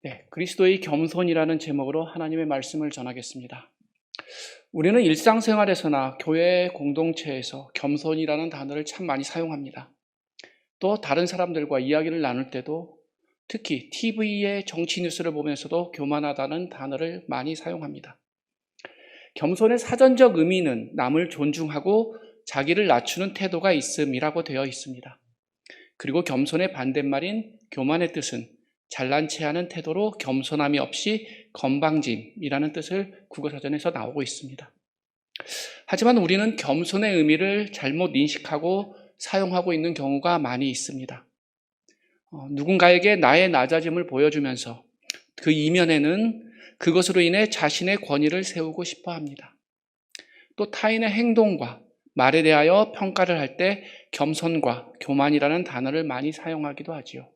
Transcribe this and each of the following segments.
네, 그리스도의 겸손이라는 제목으로 하나님의 말씀을 전하겠습니다. 우리는 일상생활에서나 교회 공동체에서 겸손이라는 단어를 참 많이 사용합니다. 또 다른 사람들과 이야기를 나눌 때도 특히 TV의 정치 뉴스를 보면서도 교만하다는 단어를 많이 사용합니다. 겸손의 사전적 의미는 남을 존중하고 자기를 낮추는 태도가 있음이라고 되어 있습니다. 그리고 겸손의 반대말인 교만의 뜻은 잘난 체하는 태도로 겸손함이 없이 건방짐이라는 뜻을 국어사전에서 나오고 있습니다. 하지만 우리는 겸손의 의미를 잘못 인식하고 사용하고 있는 경우가 많이 있습니다. 누군가에게 나의 낮아짐을 보여주면서 그 이면에는 그것으로 인해 자신의 권위를 세우고 싶어 합니다. 또 타인의 행동과 말에 대하여 평가를 할 때 겸손과 교만이라는 단어를 많이 사용하기도 하지요.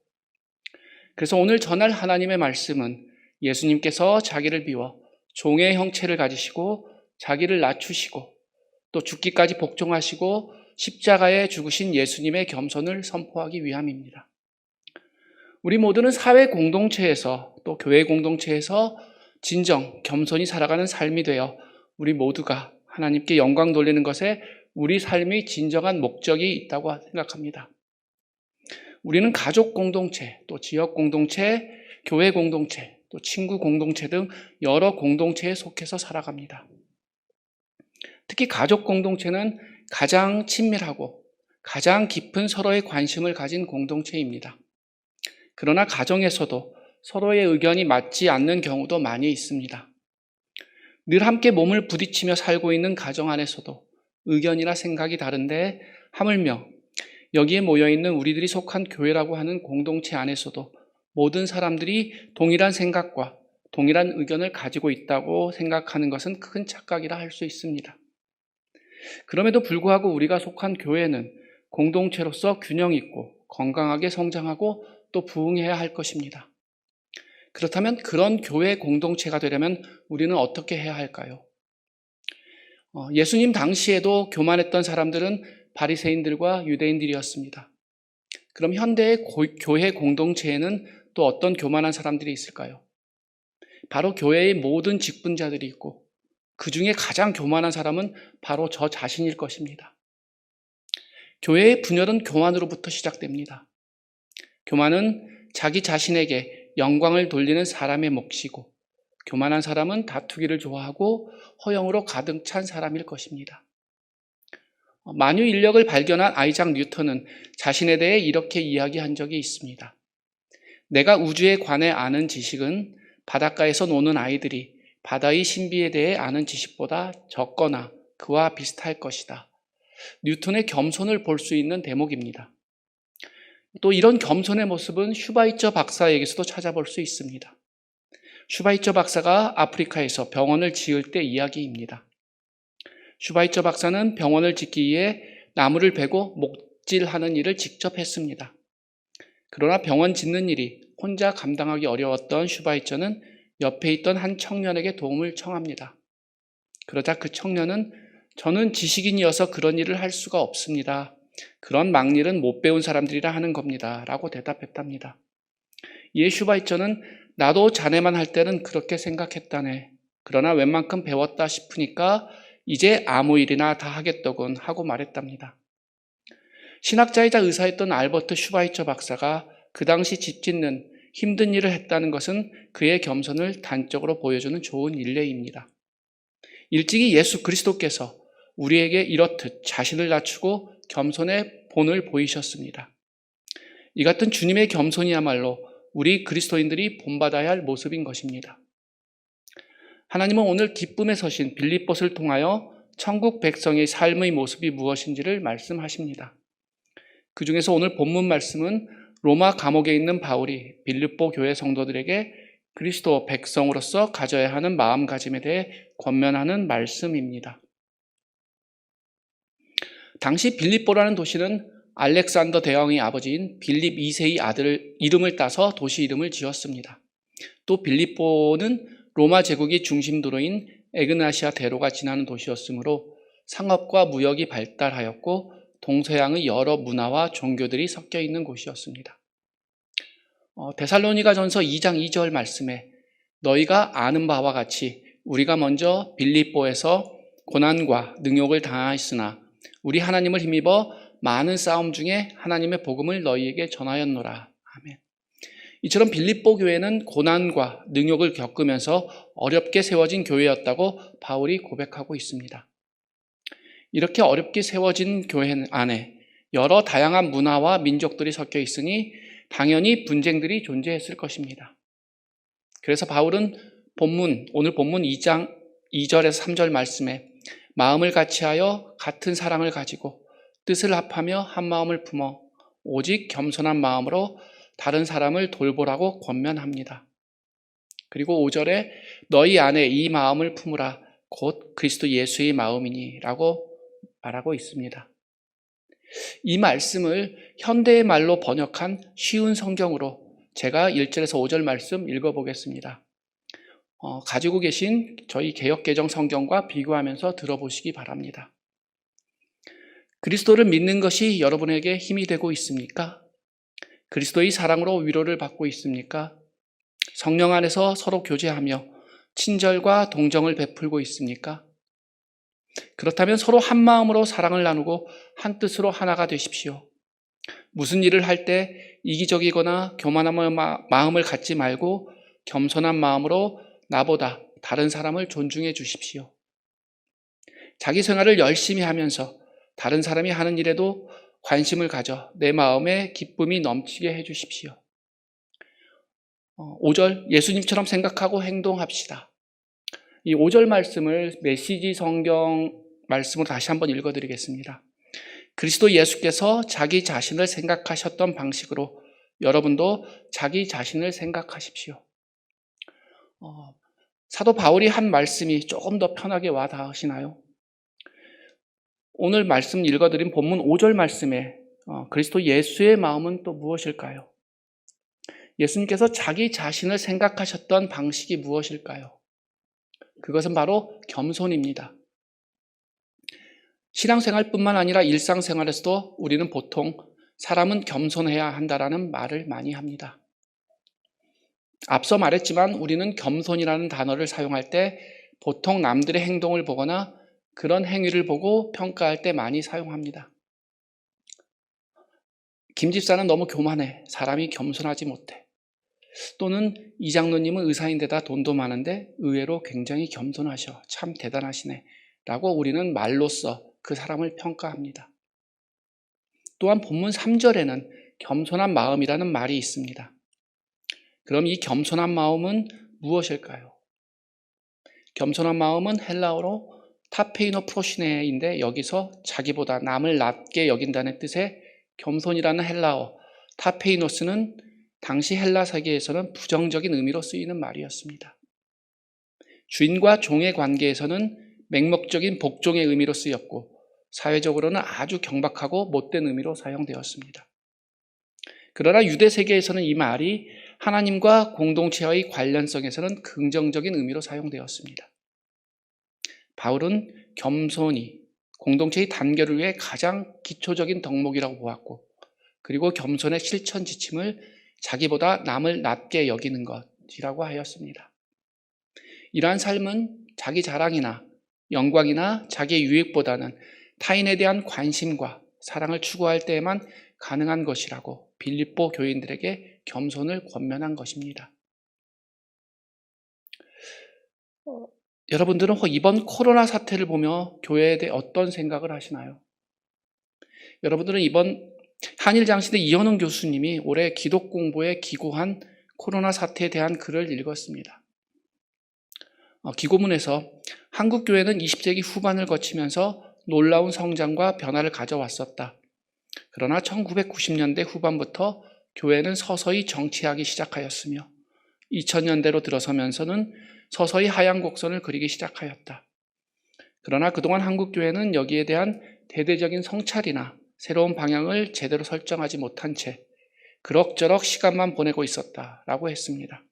그래서 오늘 전할 하나님의 말씀은 예수님께서 자기를 비워 종의 형체를 가지시고 자기를 낮추시고 또 죽기까지 복종하시고 십자가에 죽으신 예수님의 겸손을 선포하기 위함입니다. 우리 모두는 사회 공동체에서 또 교회 공동체에서 진정 겸손히 살아가는 삶이 되어 우리 모두가 하나님께 영광 돌리는 것에 우리 삶의 진정한 목적이 있다고 생각합니다. 우리는 가족 공동체, 또 지역 공동체, 교회 공동체, 또 친구 공동체 등 여러 공동체에 속해서 살아갑니다. 특히 가족 공동체는 가장 친밀하고 가장 깊은 서로의 관심을 가진 공동체입니다. 그러나 가정에서도 서로의 의견이 맞지 않는 경우도 많이 있습니다. 늘 함께 몸을 부딪히며 살고 있는 가정 안에서도 의견이나 생각이 다른데 하물며 여기에 모여있는 우리들이 속한 교회라고 하는 공동체 안에서도 모든 사람들이 동일한 생각과 동일한 의견을 가지고 있다고 생각하는 것은 큰 착각이라 할 수 있습니다. 그럼에도 불구하고 우리가 속한 교회는 공동체로서 균형 있고 건강하게 성장하고 또 부흥해야 할 것입니다. 그렇다면 그런 교회 공동체가 되려면 우리는 어떻게 해야 할까요? 예수님 당시에도 교만했던 사람들은 바리새인들과 유대인들이었습니다. 그럼 현대의 교회 공동체에는 또 어떤 교만한 사람들이 있을까요? 바로 교회의 모든 직분자들이 있고 그 중에 가장 교만한 사람은 바로 저 자신일 것입니다. 교회의 분열은 교만으로부터 시작됩니다. 교만은 자기 자신에게 영광을 돌리는 사람의 몫이고 교만한 사람은 다투기를 좋아하고 허영으로 가득 찬 사람일 것입니다. 만유인력을 발견한 아이작 뉴턴은 자신에 대해 이렇게 이야기한 적이 있습니다. 내가 우주에 관해 아는 지식은 바닷가에서 노는 아이들이 바다의 신비에 대해 아는 지식보다 적거나 그와 비슷할 것이다. 뉴턴의 겸손을 볼 수 있는 대목입니다. 또 이런 겸손의 모습은 슈바이처 박사에게서도 찾아볼 수 있습니다. 슈바이처 박사가 아프리카에서 병원을 지을 때 이야기입니다. 슈바이처 박사는 병원을 짓기 위해 나무를 베고 목질하는 일을 직접 했습니다. 그러나 병원 짓는 일이 혼자 감당하기 어려웠던 슈바이처는 옆에 있던 한 청년에게 도움을 청합니다. 그러자 그 청년은 저는 지식인이어서 그런 일을 할 수가 없습니다. 그런 막일은 못 배운 사람들이라 하는 겁니다. 라고 대답했답니다. 이에 슈바이처는 나도 자네만 할 때는 그렇게 생각했다네. 그러나 웬만큼 배웠다 싶으니까 이제 아무 일이나 다 하겠더군 하고 말했답니다. 신학자이자 의사였던 알버트 슈바이처 박사가 그 당시 집 짓는 힘든 일을 했다는 것은 그의 겸손을 단적으로 보여주는 좋은 일례입니다. 일찍이 예수 그리스도께서 우리에게 이렇듯 자신을 낮추고 겸손의 본을 보이셨습니다. 이 같은 주님의 겸손이야말로 우리 그리스도인들이 본받아야 할 모습인 것입니다. 하나님은 오늘 기쁨에 서신 빌립봇을 통하여 천국 백성의 삶의 모습이 무엇인지를 말씀하십니다. 그 중에서 오늘 본문 말씀은 로마 감옥에 있는 바울이 빌립보 교회 성도들에게 그리스도 백성으로서 가져야 하는 마음가짐에 대해 권면하는 말씀입니다. 당시 빌립보라는 도시는 알렉산더 대왕의 아버지인 빌립 2세의 아들 이름을 따서 도시 이름을 지었습니다. 또 빌립보는 로마 제국의 중심도로인 에그나시아 대로가 지나는 도시였으므로 상업과 무역이 발달하였고 동서양의 여러 문화와 종교들이 섞여 있는 곳이었습니다. 데살로니가전서 2장 2절 말씀에 너희가 아는 바와 같이 우리가 먼저 빌립보에서 고난과 능욕을 당하였으나 우리 하나님을 힘입어 많은 싸움 중에 하나님의 복음을 너희에게 전하였노라. 아멘. 이처럼 빌립보 교회는 고난과 능욕을 겪으면서 어렵게 세워진 교회였다고 바울이 고백하고 있습니다. 이렇게 어렵게 세워진 교회 안에 여러 다양한 문화와 민족들이 섞여 있으니 당연히 분쟁들이 존재했을 것입니다. 그래서 바울은 오늘 본문 2장 2절에서 3절 말씀에 마음을 같이하여 같은 사랑을 가지고 뜻을 합하며 한 마음을 품어 오직 겸손한 마음으로 다른 사람을 돌보라고 권면합니다. 그리고 5절에 너희 안에 이 마음을 품으라 곧 그리스도 예수의 마음이니 라고 말하고 있습니다. 이 말씀을 현대의 말로 번역한 쉬운 성경으로 제가 1절에서 5절 말씀 읽어보겠습니다. 가지고 계신 저희 개역개정 성경과 비교하면서 들어보시기 바랍니다. 그리스도를 믿는 것이 여러분에게 힘이 되고 있습니까? 그리스도의 사랑으로 위로를 받고 있습니까? 성령 안에서 서로 교제하며 친절과 동정을 베풀고 있습니까? 그렇다면 서로 한 마음으로 사랑을 나누고 한 뜻으로 하나가 되십시오. 무슨 일을 할 때 이기적이거나 교만한 마음을 갖지 말고 겸손한 마음으로 나보다 다른 사람을 존중해 주십시오. 자기 생활을 열심히 하면서 다른 사람이 하는 일에도 관심을 가져 내 마음에 기쁨이 넘치게 해 주십시오. 5절 예수님처럼 생각하고 행동합시다. 이 5절 말씀을 메시지 성경 말씀으로 다시 한번 읽어드리겠습니다. 그리스도 예수께서 자기 자신을 생각하셨던 방식으로 여러분도 자기 자신을 생각하십시오. 사도 바울이 한 말씀이 조금 더 편하게 와 닿으시나요? 오늘 말씀 읽어드린 본문 5절 말씀에 그리스도 예수의 마음은 또 무엇일까요? 예수님께서 자기 자신을 생각하셨던 방식이 무엇일까요? 그것은 바로 겸손입니다. 신앙생활뿐만 아니라 일상생활에서도 우리는 보통 사람은 겸손해야 한다라는 말을 많이 합니다. 앞서 말했지만 우리는 겸손이라는 단어를 사용할 때 보통 남들의 행동을 보거나 그런 행위를 보고 평가할 때 많이 사용합니다. 김 집사는 너무 교만해. 사람이 겸손하지 못해. 또는 이 장로님은 의사인데다 돈도 많은데 의외로 굉장히 겸손하셔. 참 대단하시네. 라고 우리는 말로써 그 사람을 평가합니다. 또한 본문 3절에는 겸손한 마음이라는 말이 있습니다. 그럼 이 겸손한 마음은 무엇일까요? 겸손한 마음은 헬라어로 타페이노 프로시네인데 여기서 자기보다 남을 낮게 여긴다는 뜻의 겸손이라는 헬라어 타페이노스는 당시 헬라 세계에서는 부정적인 의미로 쓰이는 말이었습니다. 주인과 종의 관계에서는 맹목적인 복종의 의미로 쓰였고 사회적으로는 아주 경박하고 못된 의미로 사용되었습니다. 그러나 유대 세계에서는 이 말이 하나님과 공동체와의 관련성에서는 긍정적인 의미로 사용되었습니다. 바울은 겸손이 공동체의 단결을 위해 가장 기초적인 덕목이라고 보았고 그리고 겸손의 실천 지침을 자기보다 남을 낮게 여기는 것이라고 하였습니다. 이러한 삶은 자기 자랑이나 영광이나 자기의 유익보다는 타인에 대한 관심과 사랑을 추구할 때에만 가능한 것이라고 빌립보 교인들에게 겸손을 권면한 것입니다. 여러분들은 이번 코로나 사태를 보며 교회에 대해 어떤 생각을 하시나요? 여러분들은 이번 한일장신대 이현웅 교수님이 올해 기독공부에 기고한 코로나 사태에 대한 글을 읽었습니다. 기고문에서 한국 교회는 20세기 후반을 거치면서 놀라운 성장과 변화를 가져왔었다. 그러나 1990년대 후반부터 교회는 서서히 정체하기 시작하였으며 2000년대로 들어서면서는 서서히 하향 곡선을 그리기 시작하였다. 그러나 그동안 한국 교회는 여기에 대한 대대적인 성찰이나 새로운 방향을 제대로 설정하지 못한 채 그럭저럭 시간만 보내고 있었다라고 했습니다.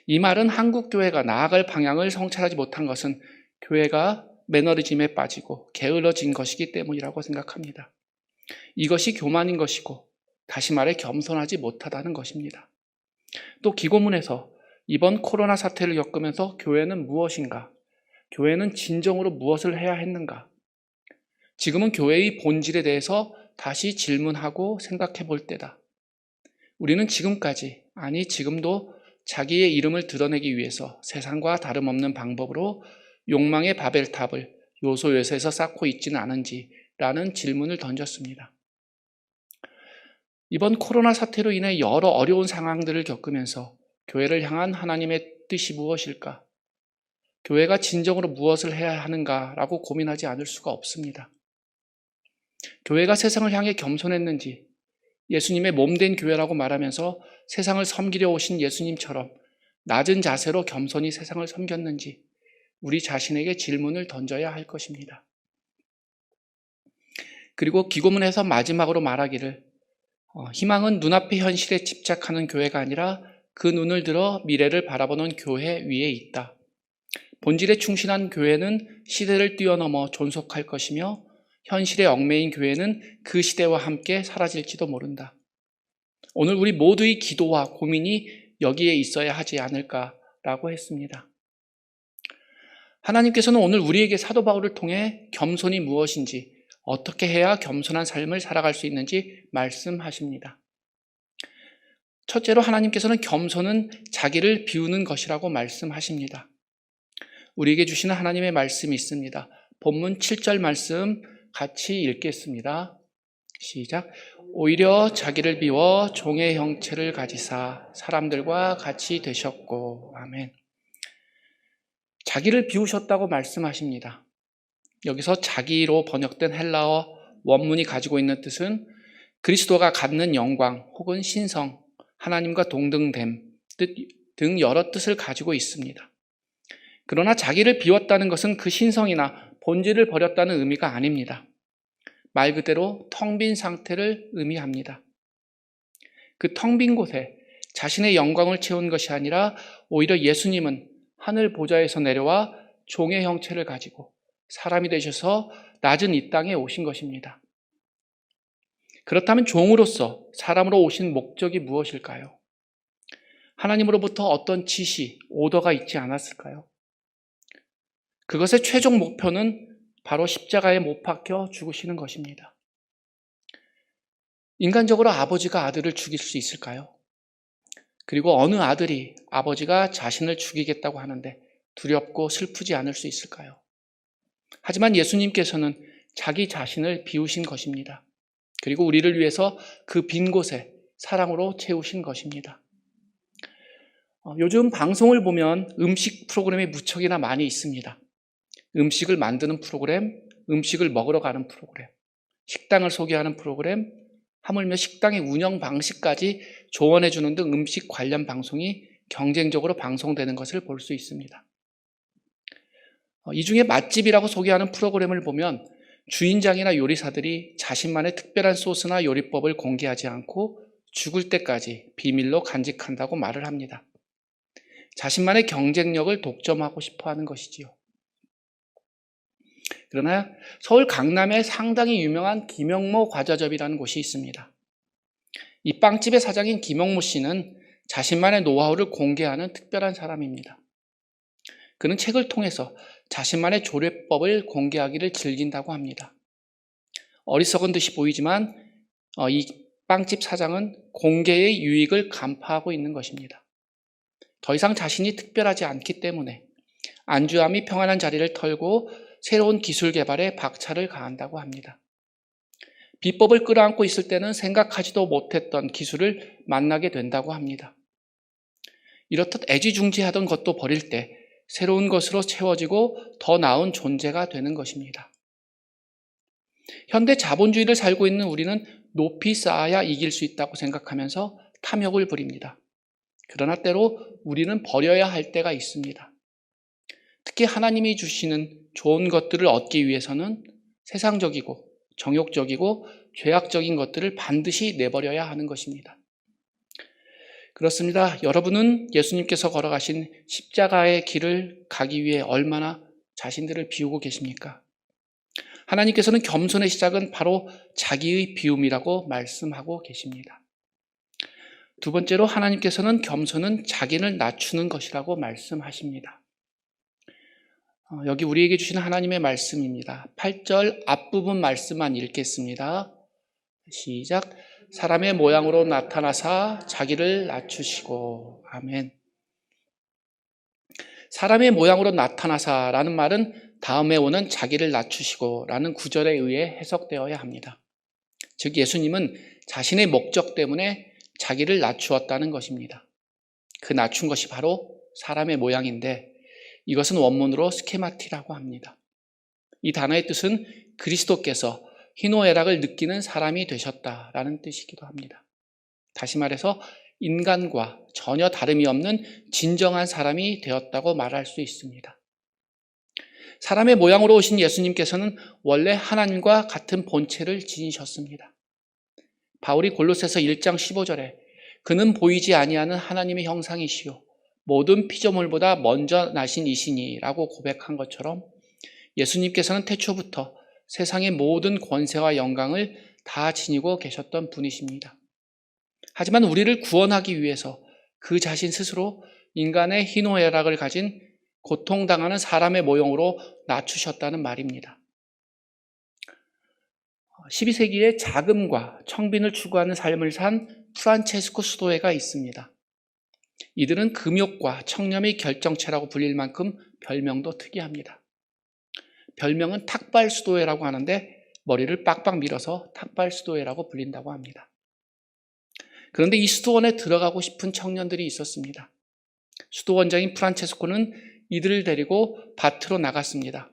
이 말은 한국 교회가 나아갈 방향을 성찰하지 못한 것은 교회가 매너리즘에 빠지고 게을러진 것이기 때문이라고 생각합니다. 이것이 교만인 것이고 다시 말해 겸손하지 못하다는 것입니다. 또 기고문에서 이번 코로나 사태를 겪으면서 교회는 무엇인가? 교회는 진정으로 무엇을 해야 했는가? 지금은 교회의 본질에 대해서 다시 질문하고 생각해 볼 때다. 우리는 지금까지, 아니 지금도 자기의 이름을 드러내기 위해서 세상과 다름없는 방법으로 욕망의 바벨탑을 요소요소에서 쌓고 있지는 않은지라는 질문을 던졌습니다. 이번 코로나 사태로 인해 여러 어려운 상황들을 겪으면서 교회를 향한 하나님의 뜻이 무엇일까? 교회가 진정으로 무엇을 해야 하는가라고 고민하지 않을 수가 없습니다. 교회가 세상을 향해 겸손했는지, 예수님의 몸된 교회라고 말하면서 세상을 섬기려 오신 예수님처럼 낮은 자세로 겸손히 세상을 섬겼는지 우리 자신에게 질문을 던져야 할 것입니다. 그리고 기고문에서 마지막으로 말하기를 희망은 눈앞의 현실에 집착하는 교회가 아니라 그 눈을 들어 미래를 바라보는 교회 위에 있다. 본질에 충실한 교회는 시대를 뛰어넘어 존속할 것이며 현실에 얽매인 교회는 그 시대와 함께 사라질지도 모른다. 오늘 우리 모두의 기도와 고민이 여기에 있어야 하지 않을까라고 했습니다. 하나님께서는 오늘 우리에게 사도 바울을 통해 겸손이 무엇인지, 어떻게 해야 겸손한 삶을 살아갈 수 있는지 말씀하십니다. 첫째로 하나님께서는 겸손은 자기를 비우는 것이라고 말씀하십니다. 우리에게 주시는 하나님의 말씀이 있습니다. 본문 7절 말씀 같이 읽겠습니다. 시작. 오히려 자기를 비워 종의 형체를 가지사 사람들과 같이 되셨고. 아멘. 자기를 비우셨다고 말씀하십니다. 여기서 자기로 번역된 헬라어 원문이 가지고 있는 뜻은 그리스도가 갖는 영광 혹은 신성, 하나님과 동등됨 등 여러 뜻을 가지고 있습니다. 그러나 자기를 비웠다는 것은 그 신성이나 본질을 버렸다는 의미가 아닙니다. 말 그대로 텅 빈 상태를 의미합니다. 그 텅 빈 곳에 자신의 영광을 채운 것이 아니라 오히려 예수님은 하늘 보좌에서 내려와 종의 형체를 가지고 사람이 되셔서 낮은 이 땅에 오신 것입니다. 그렇다면 종으로서 사람으로 오신 목적이 무엇일까요? 하나님으로부터 어떤 지시, 오더가 있지 않았을까요? 그것의 최종 목표는 바로 십자가에 못 박혀 죽으시는 것입니다. 인간적으로 아버지가 아들을 죽일 수 있을까요? 그리고 어느 아들이 아버지가 자신을 죽이겠다고 하는데 두렵고 슬프지 않을 수 있을까요? 하지만 예수님께서는 자기 자신을 비우신 것입니다. 그리고 우리를 위해서 그 빈 곳에 사랑으로 채우신 것입니다. 요즘 방송을 보면 음식 프로그램이 무척이나 많이 있습니다. 음식을 만드는 프로그램, 음식을 먹으러 가는 프로그램, 식당을 소개하는 프로그램, 하물며 식당의 운영 방식까지 조언해 주는 등 음식 관련 방송이 경쟁적으로 방송되는 것을 볼 수 있습니다. 이 중에 맛집이라고 소개하는 프로그램을 보면 주인장이나 요리사들이 자신만의 특별한 소스나 요리법을 공개하지 않고 죽을 때까지 비밀로 간직한다고 말을 합니다. 자신만의 경쟁력을 독점하고 싶어 하는 것이지요. 그러나 서울 강남에 상당히 유명한 김영모 과자점이라는 곳이 있습니다. 이 빵집의 사장인 김영모 씨는 자신만의 노하우를 공개하는 특별한 사람입니다. 그는 책을 통해서 자신만의 조리법을 공개하기를 즐긴다고 합니다. 어리석은 듯이 보이지만 이 빵집 사장은 공개의 유익을 간파하고 있는 것입니다. 더 이상 자신이 특별하지 않기 때문에 안주함이 평안한 자리를 털고 새로운 기술 개발에 박차를 가한다고 합니다. 비법을 끌어안고 있을 때는 생각하지도 못했던 기술을 만나게 된다고 합니다. 이렇듯 애지중지하던 것도 버릴 때 새로운 것으로 채워지고 더 나은 존재가 되는 것입니다. 현대 자본주의를 살고 있는 우리는 높이 쌓아야 이길 수 있다고 생각하면서 탐욕을 부립니다. 그러나 때로 우리는 버려야 할 때가 있습니다. 특히 하나님이 주시는 좋은 것들을 얻기 위해서는 세상적이고 정욕적이고 죄악적인 것들을 반드시 내버려야 하는 것입니다. 그렇습니다. 여러분은 예수님께서 걸어가신 십자가의 길을 가기 위해 얼마나 자신들을 비우고 계십니까? 하나님께서는 겸손의 시작은 바로 자기의 비움이라고 말씀하고 계십니다. 두 번째로 하나님께서는 겸손은 자기를 낮추는 것이라고 말씀하십니다. 여기 우리에게 주신 하나님의 말씀입니다. 8절 앞부분 말씀만 읽겠습니다. 시작. 사람의 모양으로 나타나사 자기를 낮추시고. 아멘. 사람의 모양으로 나타나사라는 말은 다음에 오는 자기를 낮추시고 라는 구절에 의해 해석되어야 합니다. 즉 예수님은 자신의 목적 때문에 자기를 낮추었다는 것입니다. 그 낮춘 것이 바로 사람의 모양인데 이것은 원문으로 스케마티라고 합니다. 이 단어의 뜻은 그리스도께서 희노애락을 느끼는 사람이 되셨다라는 뜻이기도 합니다. 다시 말해서 인간과 전혀 다름이 없는 진정한 사람이 되었다고 말할 수 있습니다. 사람의 모양으로 오신 예수님께서는 원래 하나님과 같은 본체를 지니셨습니다. 바울이 골로새서 1장 15절에 그는 보이지 아니하는 하나님의 형상이시요 모든 피조물보다 먼저 나신 이시니라고 고백한 것처럼 예수님께서는 태초부터 세상의 모든 권세와 영광을 다 지니고 계셨던 분이십니다. 하지만 우리를 구원하기 위해서 그 자신 스스로 인간의 희노애락을 가진 고통당하는 사람의 모형으로 낮추셨다는 말입니다. 12세기에 자금과 청빈을 추구하는 삶을 산 프란체스코 수도회가 있습니다. 이들은 금욕과 청렴의 결정체라고 불릴 만큼 별명도 특이합니다. 별명은 탁발 수도회라고 하는데 머리를 빡빡 밀어서 탁발 수도회라고 불린다고 합니다. 그런데 이 수도원에 들어가고 싶은 청년들이 있었습니다. 수도원장인 프란체스코는 이들을 데리고 밭으로 나갔습니다.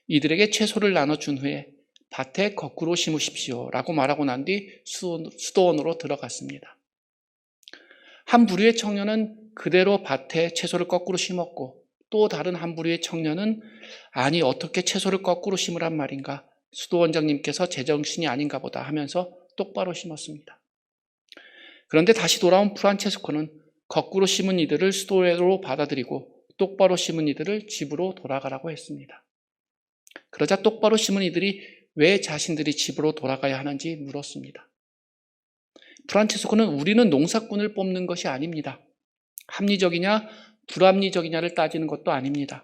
이들에게 채소를 나눠준 후에 밭에 거꾸로 심으십시오 라고 말하고 난 뒤 수도원으로 들어갔습니다. 한 부류의 청년은 그대로 밭에 채소를 거꾸로 심었고 또 다른 한 부류의 청년은 아니 어떻게 채소를 거꾸로 심으란 말인가 수도원장님께서 제정신이 아닌가 보다 하면서 똑바로 심었습니다. 그런데 다시 돌아온 프란체스코는 거꾸로 심은 이들을 수도회로 받아들이고 똑바로 심은 이들을 집으로 돌아가라고 했습니다. 그러자 똑바로 심은 이들이 왜 자신들이 집으로 돌아가야 하는지 물었습니다. 프란체스코는 우리는 농사꾼을 뽑는 것이 아닙니다. 합리적이냐 불합리적이냐를 따지는 것도 아닙니다.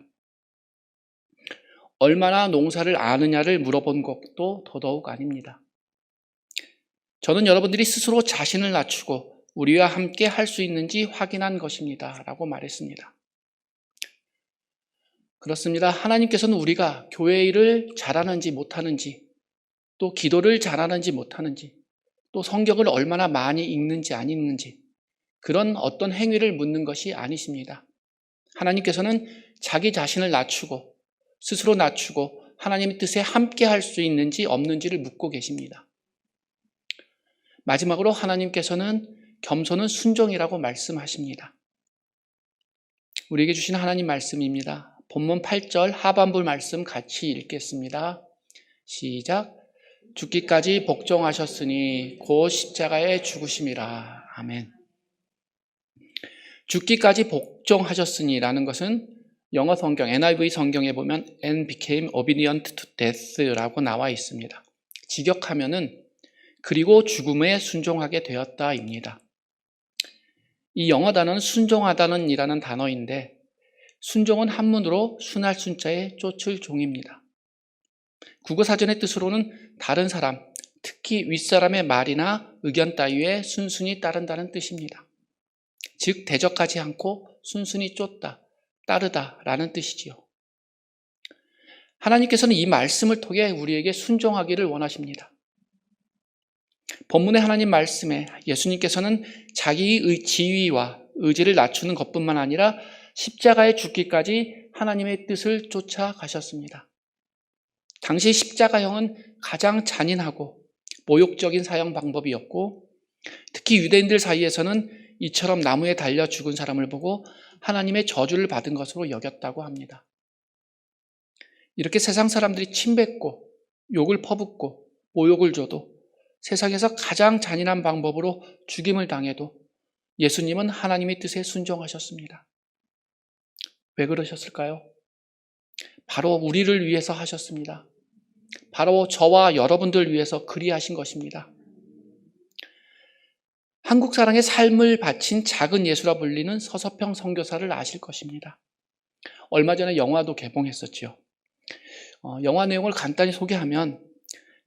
얼마나 농사를 아느냐를 물어본 것도 더더욱 아닙니다. 저는 여러분들이 스스로 자신을 낮추고 우리와 함께 할 수 있는지 확인한 것입니다 라고 말했습니다. 그렇습니다. 하나님께서는 우리가 교회 일을 잘하는지 못하는지 또 기도를 잘하는지 못하는지 또 성경을 얼마나 많이 읽는지 안 읽는지 그런 어떤 행위를 묻는 것이 아니십니다. 하나님께서는 자기 자신을 낮추고 스스로 낮추고 하나님의 뜻에 함께 할 수 있는지 없는지를 묻고 계십니다. 마지막으로 하나님께서는 겸손은 순종이라고 말씀하십니다. 우리에게 주신 하나님 말씀입니다. 본문 8절 하반부 말씀 같이 읽겠습니다. 시작. 죽기까지 복종하셨으니 곧 십자가에 죽으심이라. 아멘. 죽기까지 복종하셨으니라는 것은 영어 성경 NIV 성경에 보면 and became obedient to death라고 나와 있습니다. 직역하면은 그리고 죽음에 순종하게 되었다입니다. 이 영어 단어는 순종하다는 이라는 단어인데 순종은 한문으로 순할 순자에 쫓을 종입니다. 국어사전의 뜻으로는 다른 사람, 특히 윗사람의 말이나 의견 따위에 순순히 따른다는 뜻입니다. 즉 대적하지 않고 순순히 쫓다, 따르다라는 뜻이지요. 하나님께서는 이 말씀을 통해 우리에게 순종하기를 원하십니다. 본문의 하나님 말씀에 예수님께서는 자기의 지위와 의지를 낮추는 것뿐만 아니라 십자가에 죽기까지 하나님의 뜻을 쫓아가셨습니다. 당시 십자가형은 가장 잔인하고 모욕적인 사형 방법이었고 특히 유대인들 사이에서는 이처럼 나무에 달려 죽은 사람을 보고 하나님의 저주를 받은 것으로 여겼다고 합니다. 이렇게 세상 사람들이 침뱉고 욕을 퍼붓고 모욕을 줘도 세상에서 가장 잔인한 방법으로 죽임을 당해도 예수님은 하나님의 뜻에 순종하셨습니다. 왜 그러셨을까요? 바로 우리를 위해서 하셨습니다. 바로 저와 여러분들 위해서 그리하신 것입니다. 한국 사랑의 삶을 바친 작은 예수라 불리는 서서평 선교사를 아실 것입니다. 얼마 전에 영화도 개봉했었지요. 영화 내용을 간단히 소개하면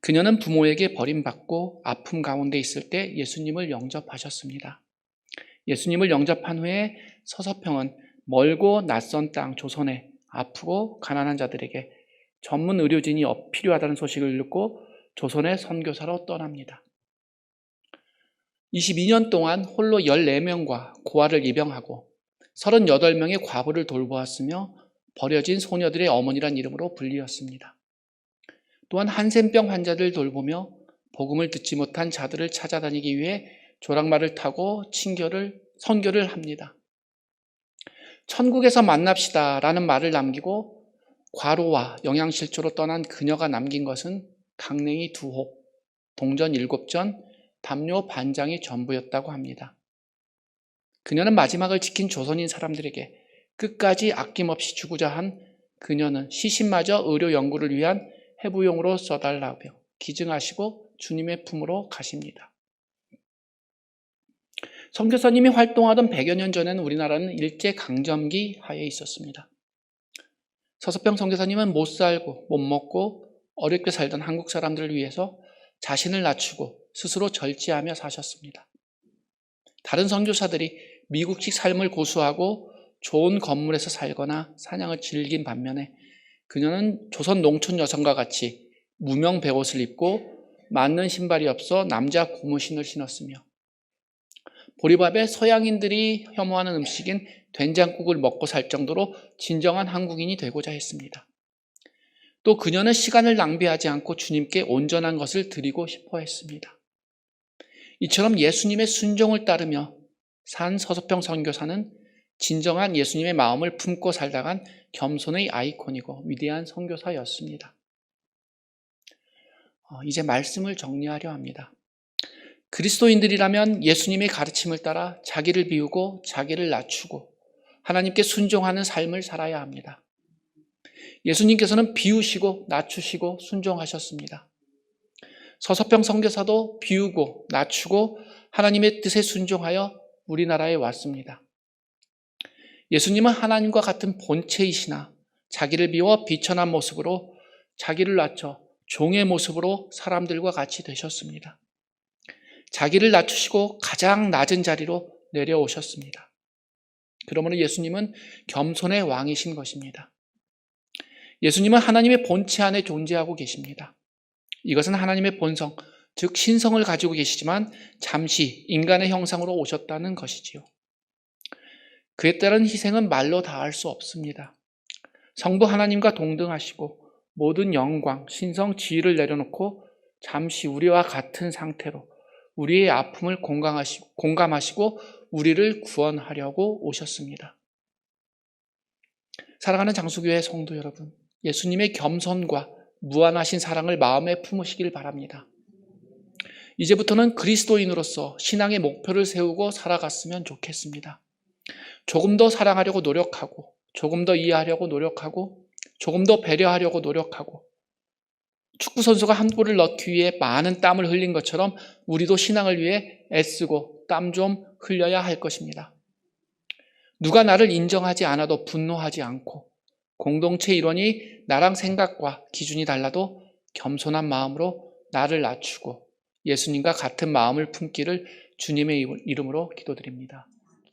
그녀는 부모에게 버림받고 아픔 가운데 있을 때 예수님을 영접하셨습니다. 예수님을 영접한 후에 서서평은 멀고 낯선 땅 조선에 아프고 가난한 자들에게 전문 의료진이 필요하다는 소식을 듣고 조선의 선교사로 떠납니다. 22년 동안 홀로 14명과 고아를 입양하고 38명의 과부를 돌보았으며 버려진 소녀들의 어머니란 이름으로 불리었습니다. 또한 한센병 환자들 돌보며 복음을 듣지 못한 자들을 찾아다니기 위해 조랑말을 타고 선교를 합니다. 천국에서 만납시다 라는 말을 남기고 과로와 영양실조로 떠난 그녀가 남긴 것은 강냉이 2홉, 동전 7전, 담요 반장이 전부였다고 합니다. 그녀는 마지막을 지킨 조선인 사람들에게 끝까지 아낌없이 주고자 한 그녀는 시신마저 의료 연구를 위한 해부용으로 써달라며 기증하시고 주님의 품으로 가십니다. 선교사님이 활동하던 100여 년 전에는 우리나라는 일제강점기 하에 있었습니다. 서서평 선교사님은 못 살고 못 먹고 어렵게 살던 한국 사람들을 위해서 자신을 낮추고 스스로 절제하며 사셨습니다. 다른 선교사들이 미국식 삶을 고수하고 좋은 건물에서 살거나 사냥을 즐긴 반면에 그녀는 조선 농촌 여성과 같이 무명 베옷을 입고 맞는 신발이 없어 남자 고무신을 신었으며 보리밥에 서양인들이 혐오하는 음식인 된장국을 먹고 살 정도로 진정한 한국인이 되고자 했습니다. 또 그녀는 시간을 낭비하지 않고 주님께 온전한 것을 드리고 싶어 했습니다. 이처럼 예수님의 순종을 따르며 산 서서평 선교사는 진정한 예수님의 마음을 품고 살다간 겸손의 아이콘이고 위대한 선교사였습니다. 이제 말씀을 정리하려 합니다. 그리스도인들이라면 예수님의 가르침을 따라 자기를 비우고 자기를 낮추고 하나님께 순종하는 삶을 살아야 합니다. 예수님께서는 비우시고 낮추시고 순종하셨습니다. 서서평 선교사도 비우고 낮추고 하나님의 뜻에 순종하여 우리나라에 왔습니다. 예수님은 하나님과 같은 본체이시나 자기를 비워 비천한 모습으로 자기를 낮춰 종의 모습으로 사람들과 같이 되셨습니다. 자기를 낮추시고 가장 낮은 자리로 내려오셨습니다. 그러므로 예수님은 겸손의 왕이신 것입니다. 예수님은 하나님의 본체 안에 존재하고 계십니다. 이것은 하나님의 본성, 즉 신성을 가지고 계시지만 잠시 인간의 형상으로 오셨다는 것이지요. 그에 따른 희생은 말로 다할 수 없습니다. 성부 하나님과 동등하시고 모든 영광, 신성, 지위를 내려놓고 잠시 우리와 같은 상태로 우리의 아픔을 공감하시고 우리를 구원하려고 오셨습니다. 사랑하는 장수교회 성도 여러분, 예수님의 겸손과 무한하신 사랑을 마음에 품으시길 바랍니다. 이제부터는 그리스도인으로서 신앙의 목표를 세우고 살아갔으면 좋겠습니다. 조금 더 사랑하려고 노력하고 조금 더 이해하려고 노력하고 조금 더 배려하려고 노력하고 축구선수가 한 골을 넣기 위해 많은 땀을 흘린 것처럼 우리도 신앙을 위해 애쓰고 땀 좀 흘려야 할 것입니다. 누가 나를 인정하지 않아도 분노하지 않고 공동체 일원이 나랑 생각과 기준이 달라도 겸손한 마음으로 나를 낮추고 예수님과 같은 마음을 품기를 주님의 이름으로 기도드립니다.